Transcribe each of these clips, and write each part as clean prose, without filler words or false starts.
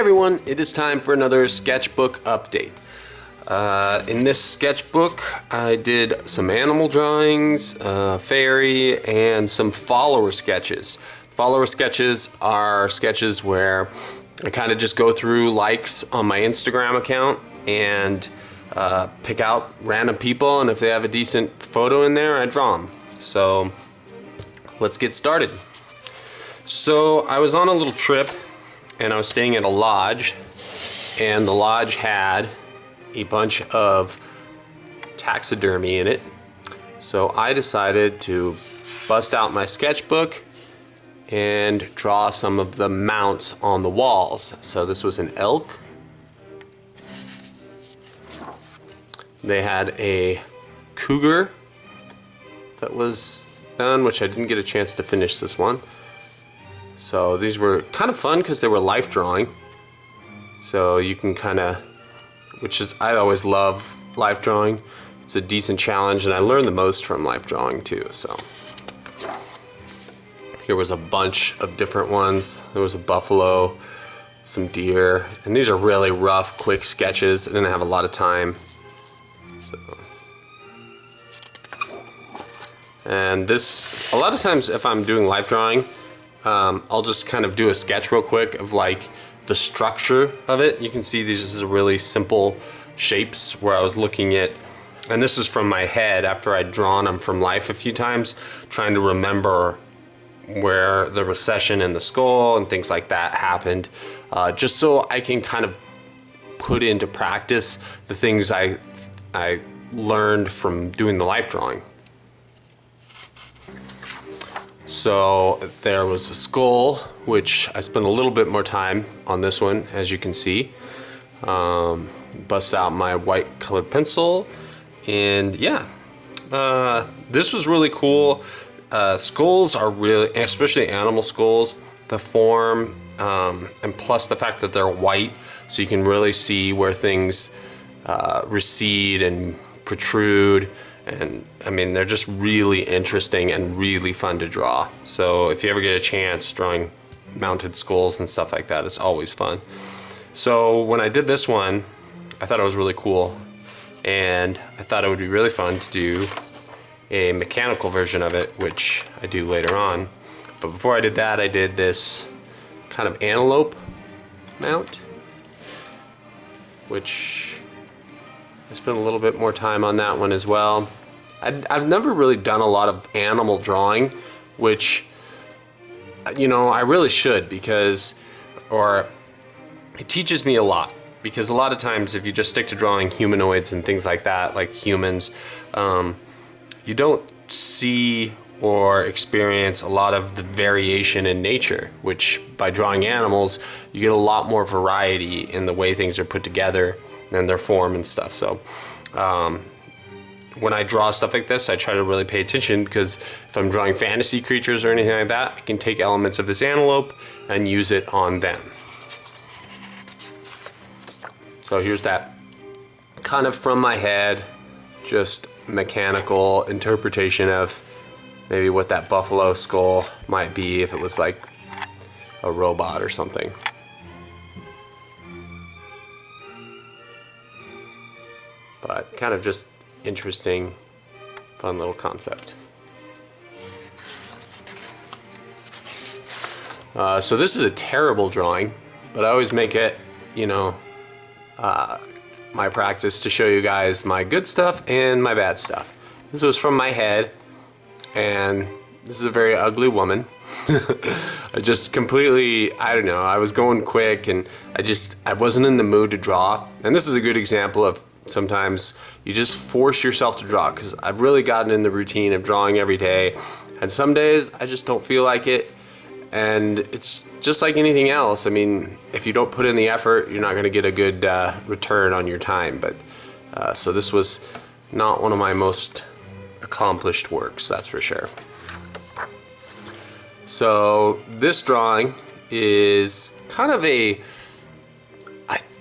everyone, it is time for another sketchbook update. In this sketchbook, I did some animal drawings, fairy, and some follower sketches. Follower sketches are sketches where I kind of just go through likes on my Instagram account and pick out random people, and if they have a decent photo in there, I draw them. So let's get started. So I was on a little trip and I was staying at a lodge, and the lodge had a bunch of taxidermy in it. So I decided to bust out my sketchbook and draw some of the mounts on the walls. So this was an elk. They had a cougar that was done, which I didn't get a chance to finish this one. So these were kind of fun because they were life drawing. So you can kind of, I always love life drawing. It's a decent challenge, and I learned the most from life drawing too. So here was a bunch of different ones. There was a buffalo, some deer, and these are really rough, quick sketches. I didn't have a lot of time. So. And this, a lot of times if I'm doing life drawing, I'll just kind of do a sketch real quick of like the structure of it. You can see these are really simple shapes where I was looking at, and this is from my head after I'd drawn them from life a few times, trying to remember where the recession in the skull and things like that happened, just so I can kind of put into practice the things I learned from doing the life drawing. So there was a skull, which I spent a little bit more time on this one, as you can see. Bust out my white colored pencil, and yeah, this was really cool. Skulls are really, especially animal skulls, the form, and plus the fact that they're white, so you can really see where things recede and protrude. And I mean, they're just really interesting and really fun to draw. So if you ever get a chance drawing mounted skulls and stuff like that, it's always fun. So when I did this one, I thought it was really cool, and I thought it would be really fun to do a mechanical version of it, which I do later on. But before I did that, I did this kind of antelope mount, which I spent a little bit more time on that one as well. I've never really done a lot of animal drawing, which, you know, I really should, because, or it teaches me a lot. Because a lot of times if you just stick to drawing humanoids and things like that, like humans, you don't see or experience a lot of the variation in nature, which by drawing animals, you get a lot more variety in the way things are put together and their form and stuff. So when I draw stuff like this, I try to really pay attention, because if I'm drawing fantasy creatures or anything like that, I can take elements of this antelope and use it on them. So here's that kind of from my head, just mechanical interpretation of maybe what that buffalo skull might be if it was like a robot or something. But kind of just interesting, fun little concept. So this is a terrible drawing, but I always make it, you know, my practice to show you guys my good stuff and my bad stuff. This was from my head, and this is a very ugly woman. I just completely, I don't know, I was going quick, and I wasn't in the mood to draw. And this is a good example of sometimes you just force yourself to draw, because I've really gotten in the routine of drawing every day, and some days I just don't feel like it. And it's just like anything else. I mean, if you don't put in the effort, you're not going to get a good return on your time. But so this was not one of my most accomplished works, that's for sure. So this drawing is kind of I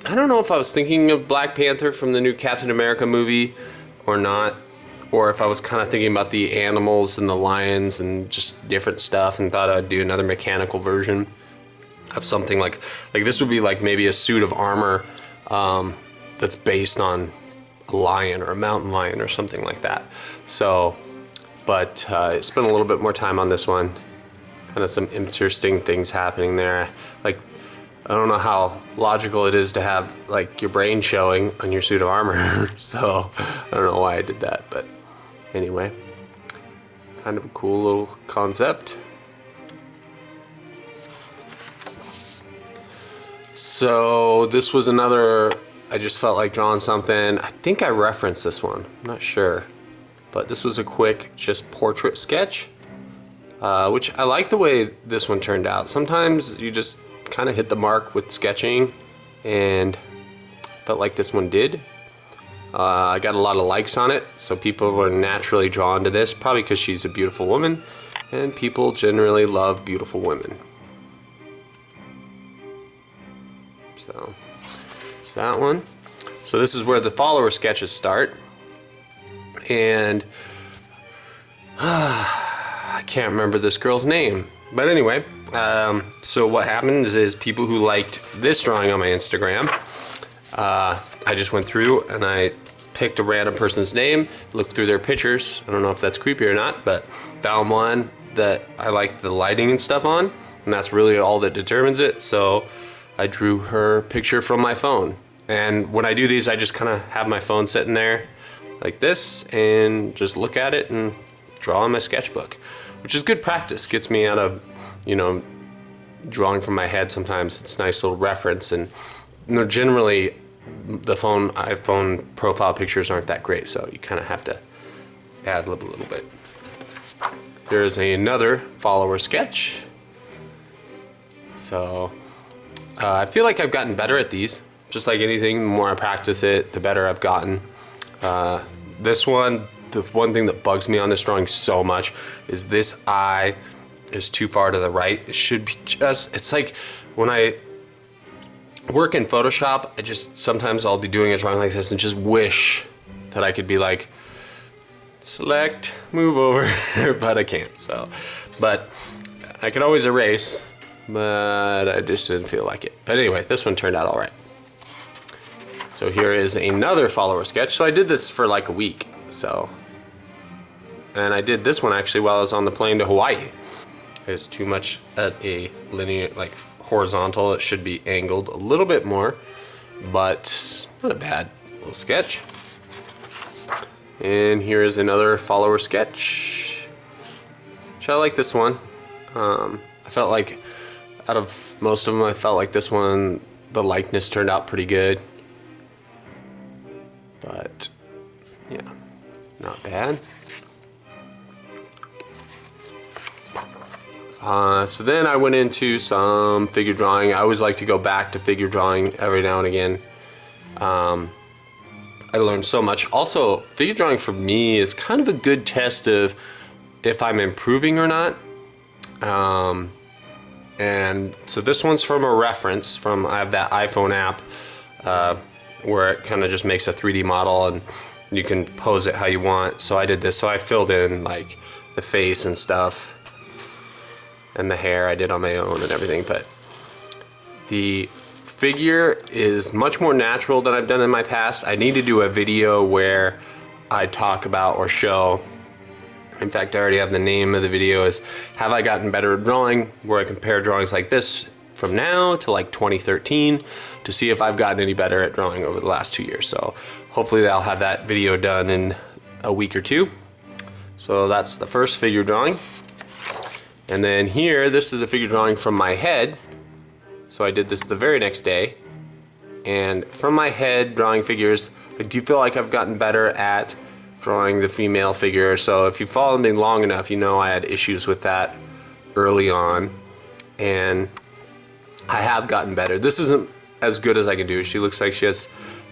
don't know if I was thinking of Black Panther from the new Captain America movie or not. or if I was kind of thinking about the animals and the lions and just different stuff and thought I'd do another mechanical version. of something like this would be like maybe a suit of armor that's based on a lion or a mountain lion or something like that. So, but I spent a little bit more time on this one. Kind of some interesting things happening there. Like, I don't know how logical it is to have like your brain showing on your suit of armor. So I don't know why I did that, but anyway, kind of a cool little concept. So this was another, I just felt like drawing something. I think I referenced this one, I'm not sure. But this was a quick, just portrait sketch, which I like the way this one turned out. Sometimes you just kind of hit the mark with sketching, and felt like this one did. I got a lot of likes on it, so people were naturally drawn to this, probably because she's a beautiful woman, and people generally love beautiful women. So, there's that one. So this is where the follower sketches start, and I can't remember this girl's name, but anyway, so what happens is people who liked this drawing on my Instagram, I just went through and I picked a random person's name, looked through their pictures. I don't know if that's creepy or not, but found one that I liked the lighting and stuff on, and that's really all that determines it. So I drew her picture from my phone. And when I do these, I just kind of have my phone sitting there like this and just look at it and draw in my sketchbook, which is good practice. Gets me out of, you know, drawing from my head. Sometimes it's a nice little reference, and you know, generally the iPhone profile pictures aren't that great, so you kind of have to ad-lib a little bit. There's another follower sketch. So I feel like I've gotten better at these. Just like anything, the more I practice it, the better I've gotten. This one, the one thing that bugs me on this drawing so much is this eye is too far to the right. It should be just, it's like when I work in Photoshop, I just, sometimes I'll be doing a drawing like this and just wish that I could be like, select, move over, but I can't, so. But I can always erase, but I just didn't feel like it. But anyway, this one turned out all right. So here is another follower sketch. So I did this for like a week, so. And I did this one actually while I was on the plane to Hawaii. It's too much at a linear, like horizontal. It should be angled a little bit more, but not a bad little sketch. And here is another follower sketch, which I like this one. I felt like out of most of them, I felt like this one, the likeness turned out pretty good. But yeah, not bad. So then I went into some figure drawing. I always like to go back to figure drawing every now and again. I learned so much. Also, figure drawing for me is kind of a good test of if I'm improving or not. And so this one's from a reference from, I have that iPhone app where it kind of just makes a 3D model and you can pose it how you want. So I did this. So I filled in like the face and stuff and the hair I did on my own and everything. But the figure is much more natural than I've done in my past. I need to do a video where I talk about or show, in fact I already have the name of the video, is Have I Gotten Better at Drawing, where I compare drawings like this from now to like 2013 to see if I've gotten any better at drawing over the last 2 years. So hopefully I'll have that video done in a week or two. So that's the first figure drawing. And then here, this is a figure drawing from my head. So I did this the very next day. And from my head, drawing figures, I do feel like I've gotten better at drawing the female figure. So if you followed me long enough, you know I had issues with that early on. And I have gotten better. This isn't as good as I can do. She looks like she has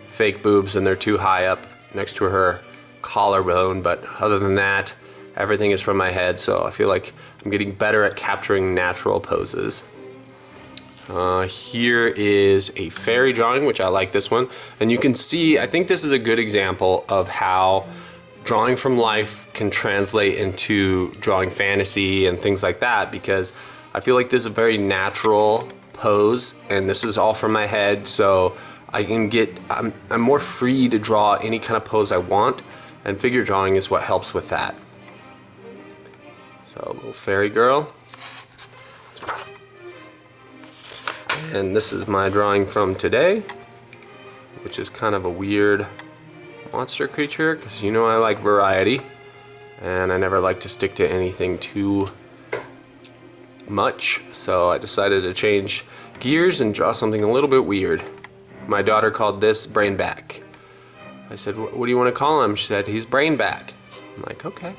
fake boobs and they're too high up next to her collarbone. But other than that, everything is from my head. So I feel like I'm getting better at capturing natural poses. Here is a fairy drawing, which I like this one. And you can see, I think this is a good example of how drawing from life can translate into drawing fantasy and things like that, because I feel like this is a very natural pose, and this is all from my head, so I can I'm more free to draw any kind of pose I want, and figure drawing is what helps with that. So, little fairy girl. And this is my drawing from today, which is kind of a weird monster creature, because you know I like variety, and I never like to stick to anything too much, so I decided to change gears and draw something a little bit weird. My daughter called this Brain Back. I said, what do you want to call him? She said, he's Brain Back. I'm like, okay,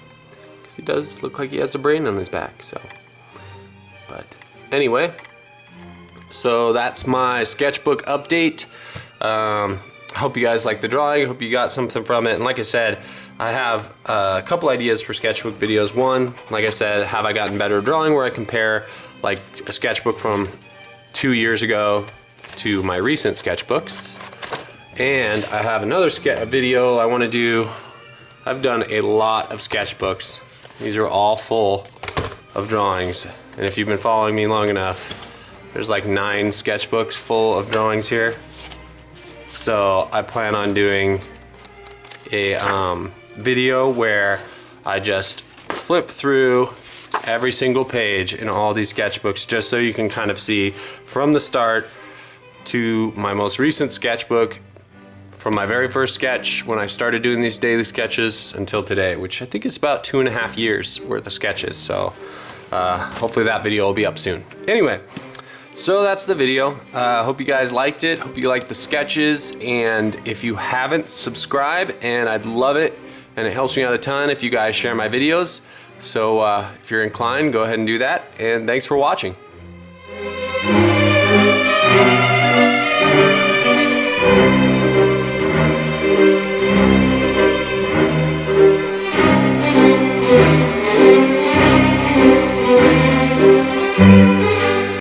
because he does look like he has a brain on his back. So, but anyway, so that's my sketchbook update. I hope you guys like the drawing. I hope you got something from it. And like I said, I have a couple ideas for sketchbook videos. One, like I said, have I gotten better at drawing, where I compare like a sketchbook from 2 years ago to my recent sketchbooks. And I have another video I want to do. I've done a lot of sketchbooks. These are all full of drawings. And if you've been following me long enough, there's like 9 sketchbooks full of drawings here. So I plan on doing a video where I just flip through every single page in all these sketchbooks, just so you can kind of see from the start to my most recent sketchbook, from my very first sketch when I started doing these daily sketches until today, which I think is about 2.5 years worth of sketches. So hopefully that video will be up soon. Anyway, so that's the video. Hope you guys liked it. Hope you liked the sketches. And if you haven't, subscribe, and I'd love it. And it helps me out a ton if you guys share my videos. So if you're inclined, go ahead and do that. And thanks for watching.